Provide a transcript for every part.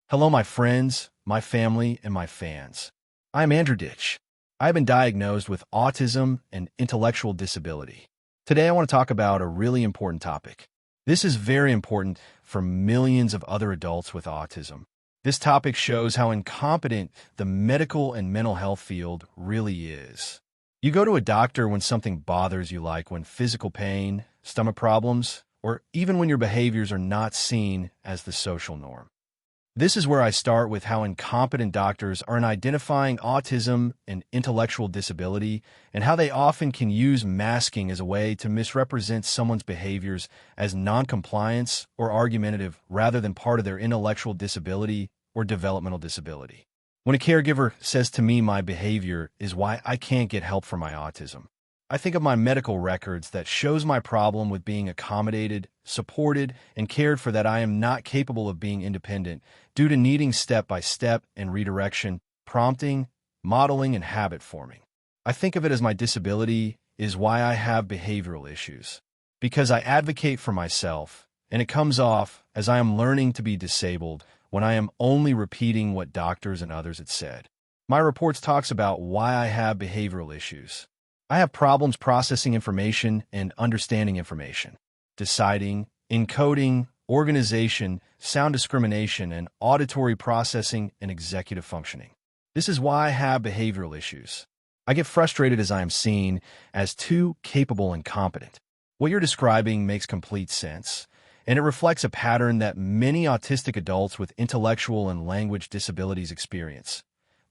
Hello, my friends, my family, and my fans. I'm Andrew Ditch. I've been diagnosed with autism and intellectual disability. Today, I want to talk about a really important topic. This is very important for millions of other adults with autism. This topic shows how incompetent the medical and mental health field really is. You go to a doctor when something bothers you, like when physical pain, stomach problems, or even when your behaviors are not seen as the social norm. This is where I start with how incompetent doctors are in identifying autism and intellectual disability, and how they often can use masking as a way to misrepresent someone's behaviors as noncompliance or argumentative rather than part of their intellectual disability or developmental disability. When a caregiver says to me my behavior is why I can't get help for my autism, I think of my medical records that shows my problem with being accommodated, supported, and cared for, that I am not capable of being independent due to needing step-by-step and redirection, prompting, modeling, and habit forming. I think of it as my disability is why I have behavioral issues, because I advocate for myself, and it comes off as I am learning to be disabled when I am only repeating what doctors and others had said. My reports talks about why I have behavioral issues. I have problems processing information and understanding information, deciding, encoding, organization, sound discrimination, and auditory processing and executive functioning. This is why I have behavioral issues. I get frustrated as I am seen as too capable and competent. What you're describing makes complete sense, and it reflects a pattern that many autistic adults with intellectual and language disabilities experience.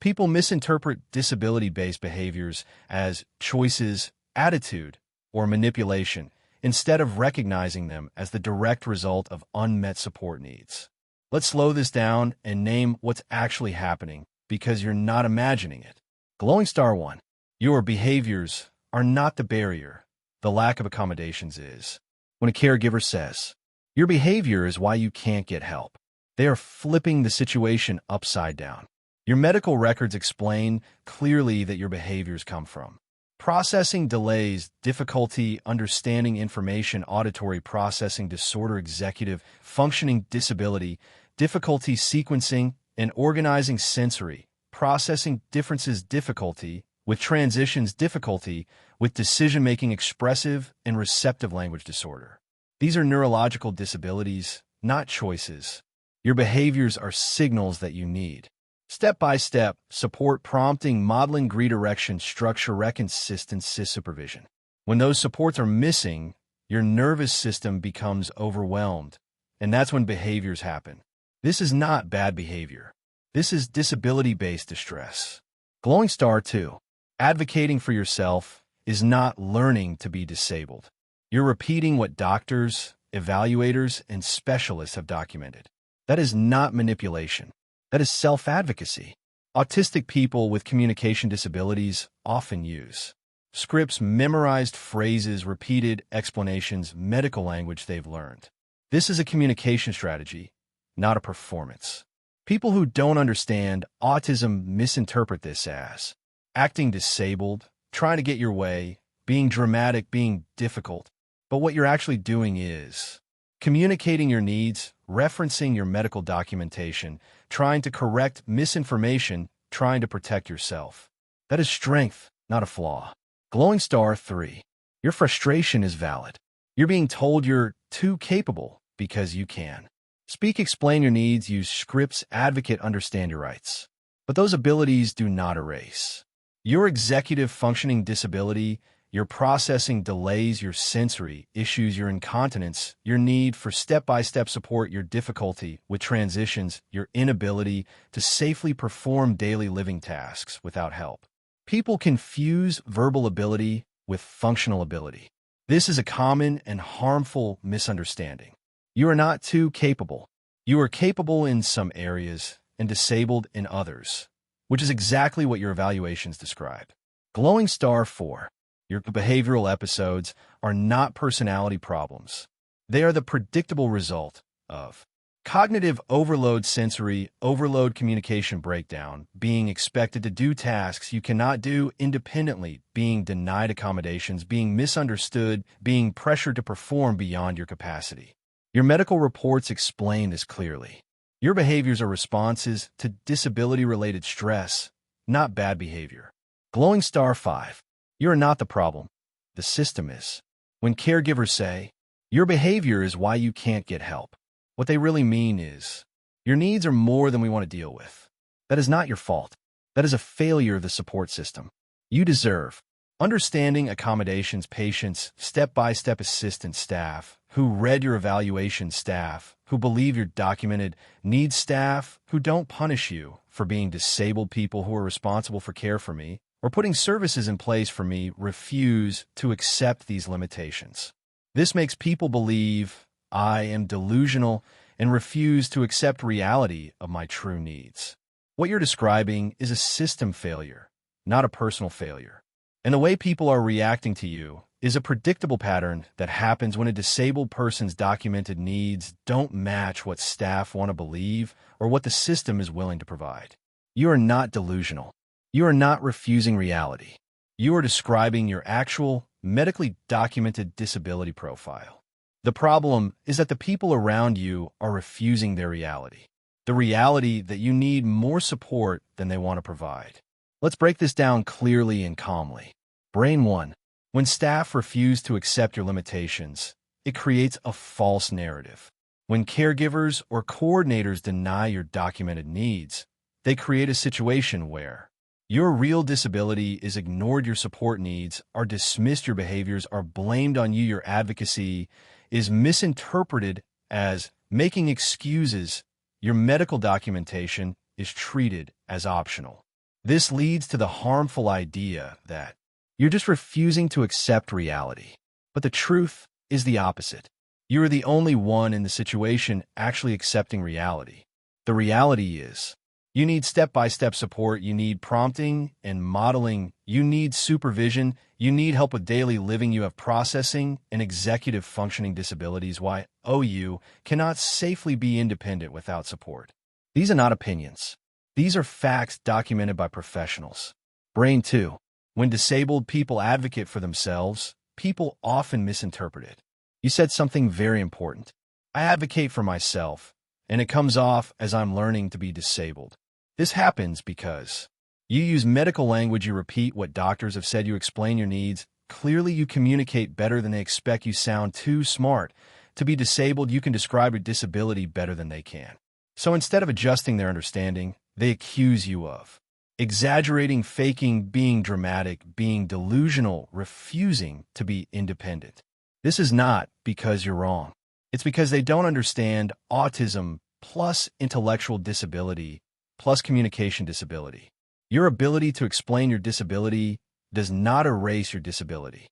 People misinterpret disability-based behaviors as choices, attitude, or manipulation, instead of recognizing them as the direct result of unmet support needs. Let's slow this down and name what's actually happening, because you're not imagining it. Glowing Star 1. Your behaviors are not the barrier. The lack of accommodations is. When a caregiver says, your behavior is why you can't get help, they are flipping the situation upside down. Your medical records explain clearly that your behaviors come from processing delays, difficulty understanding information, auditory processing disorder, executive functioning disability, difficulty sequencing and organizing sensory processing differences, difficulty with transitions, difficulty with decision-making, expressive and receptive language disorder. These are neurological disabilities, not choices. Your behaviors are signals that you need. Step-by-step, support, prompting, modeling, redirection, structure, consistency, supervision. When those supports are missing, your nervous system becomes overwhelmed, and that's when behaviors happen. This is not bad behavior. This is disability-based distress. Glowing Star 2. Advocating for yourself is not learning to be disabled. You're repeating what doctors, evaluators, and specialists have documented. That is not manipulation. That is self-advocacy. Autistic people with communication disabilities often use scripts, memorized phrases, repeated explanations, medical language they've learned. This is a communication strategy, not a performance. People who don't understand autism misinterpret this as acting disabled, trying to get your way, being dramatic, being difficult. But what you're actually doing is communicating your needs, referencing your medical documentation, trying to correct misinformation, trying to protect yourself. That is strength, not a flaw. Glowing Star 3. Your frustration is valid. You're being told you're too capable because you can. Speak, explain your needs, use scripts, advocate, understand your rights. But those abilities do not erase your executive functioning disability, your processing delays, your sensory issues, your incontinence, your need for step-by-step support, your difficulty with transitions, your inability to safely perform daily living tasks without help. People confuse verbal ability with functional ability. This is a common and harmful misunderstanding. You are not too capable. You are capable in some areas and disabled in others, which is exactly what your evaluations describe. Glowing Star 4. Your behavioral episodes are not personality problems. They are the predictable result of cognitive overload, sensory overload, communication breakdown, being expected to do tasks you cannot do independently, being denied accommodations, being misunderstood, being pressured to perform beyond your capacity. Your medical reports explain this clearly. Your behaviors are responses to disability-related stress, not bad behavior. Glowing star 5. You are not the problem. The system is. When caregivers say, your behavior is why you can't get help, what they really mean is, your needs are more than we want to deal with. That is not your fault. That is a failure of the support system. You deserve understanding, accommodations, patience, step-by-step assistance staff, who read your evaluation staff, who believe your documented needs staff, who don't punish you for being disabled people who are responsible for care for me, or putting services in place for me, refuse to accept these limitations. This makes people believe I am delusional and refuse to accept reality of my true needs. What you're describing is a system failure, not a personal failure. And the way people are reacting to you is a predictable pattern that happens when a disabled person's documented needs don't match what staff want to believe or what the system is willing to provide. You are not delusional. You are not refusing reality. You are describing your actual, medically documented disability profile. The problem is that the people around you are refusing their reality. The reality that you need more support than they want to provide. Let's break this down clearly and calmly. Brain 1. When staff refuse to accept your limitations, it creates a false narrative. When caregivers or coordinators deny your documented needs, they create a situation where your real disability is ignored, your support needs are dismissed, your behaviors are blamed on you, your advocacy is misinterpreted as making excuses, your medical documentation is treated as optional. This leads to the harmful idea that you're just refusing to accept reality. But the truth is the opposite. You are the only one in the situation actually accepting reality. The reality is, you need step-by-step support, you need prompting and modeling, you need supervision, you need help with daily living, you have processing and executive functioning disabilities. Why OU cannot safely be independent without support. These are not opinions. These are facts documented by professionals. Brain 2. When disabled people advocate for themselves, people often misinterpret it. You said something very important. I advocate for myself, and it comes off as I'm learning to be disabled. This happens because you use medical language, you repeat what doctors have said, you explain your needs. Clearly, you communicate better than they expect. You sound too smart to be disabled. You can describe your disability better than they can. So instead of adjusting their understanding, they accuse you of exaggerating, faking, being dramatic, being delusional, refusing to be independent. This is not because you're wrong. It's because they don't understand autism plus intellectual disability plus communication disability. Your ability to explain your disability does not erase your disability.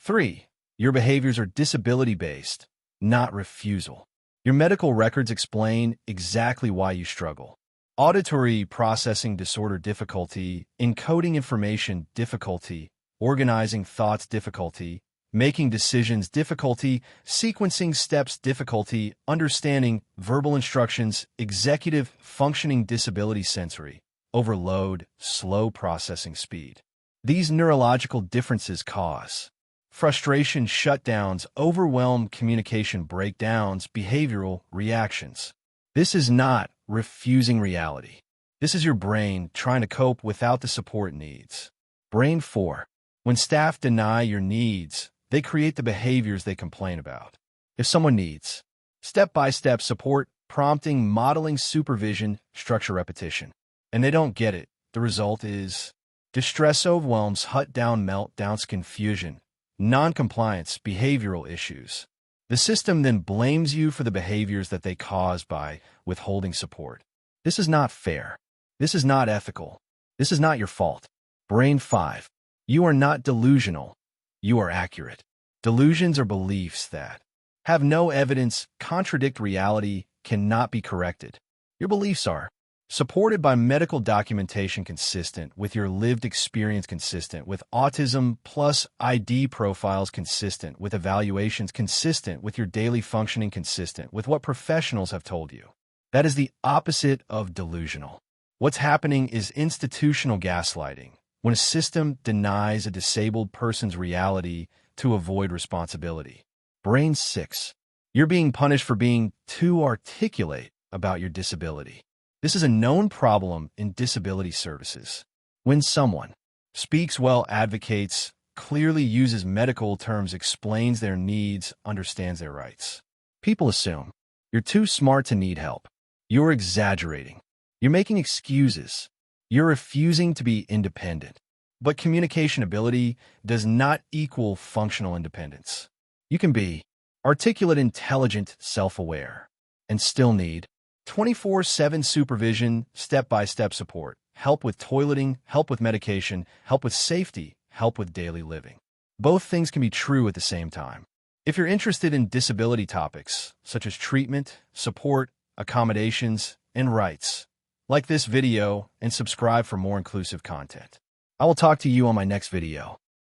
3. Your behaviors are disability-based, not refusal. Your medical records explain exactly why you struggle. Auditory processing disorder difficulty, encoding information difficulty, organizing thoughts difficulty, making decisions difficulty, sequencing steps difficulty, understanding verbal instructions, executive functioning disability sensory, overload, slow processing speed. These neurological differences cause frustration, shutdowns, overwhelm, communication breakdowns, behavioral reactions. This is not refusing reality. This is your brain trying to cope without the support needs. Brain 4. When staff deny your needs, they create the behaviors they complain about. If someone needs step-by-step support, prompting, modeling, supervision, structure, repetition, and they don't get it, the result is distress, overwhelms, shutdown, meltdowns, confusion, non-compliance, behavioral issues. The system then blames you for the behaviors that they cause by withholding support. This is not fair. This is not ethical. This is not your fault. Brain 5. You are not delusional. You are accurate. Delusions are beliefs that have no evidence, contradict reality, cannot be corrected. Your beliefs are supported by medical documentation consistent with your lived experience, consistent with autism plus ID profiles, consistent with evaluations, consistent with your daily functioning, consistent with what professionals have told you. That is the opposite of delusional. What's happening is institutional gaslighting, when a system denies a disabled person's reality to avoid responsibility. Brain 6. You're being punished for being too articulate, about your disability. This is a known problem in disability services. When someone speaks well, advocates, clearly uses medical terms, explains their needs, understands their rights, people assume you're too smart to need help. You're exaggerating. You're making excuses. You're refusing to be independent. But communication ability does not equal functional independence. You can be articulate, intelligent, self-aware, and still need 24/7 supervision, step-by-step support, help with toileting, help with medication, help with safety, help with daily living. Both things can be true at the same time. If you're interested in disability topics, such as treatment, support, accommodations, and rights, like this video and subscribe for more inclusive content. I will talk to you on my next video.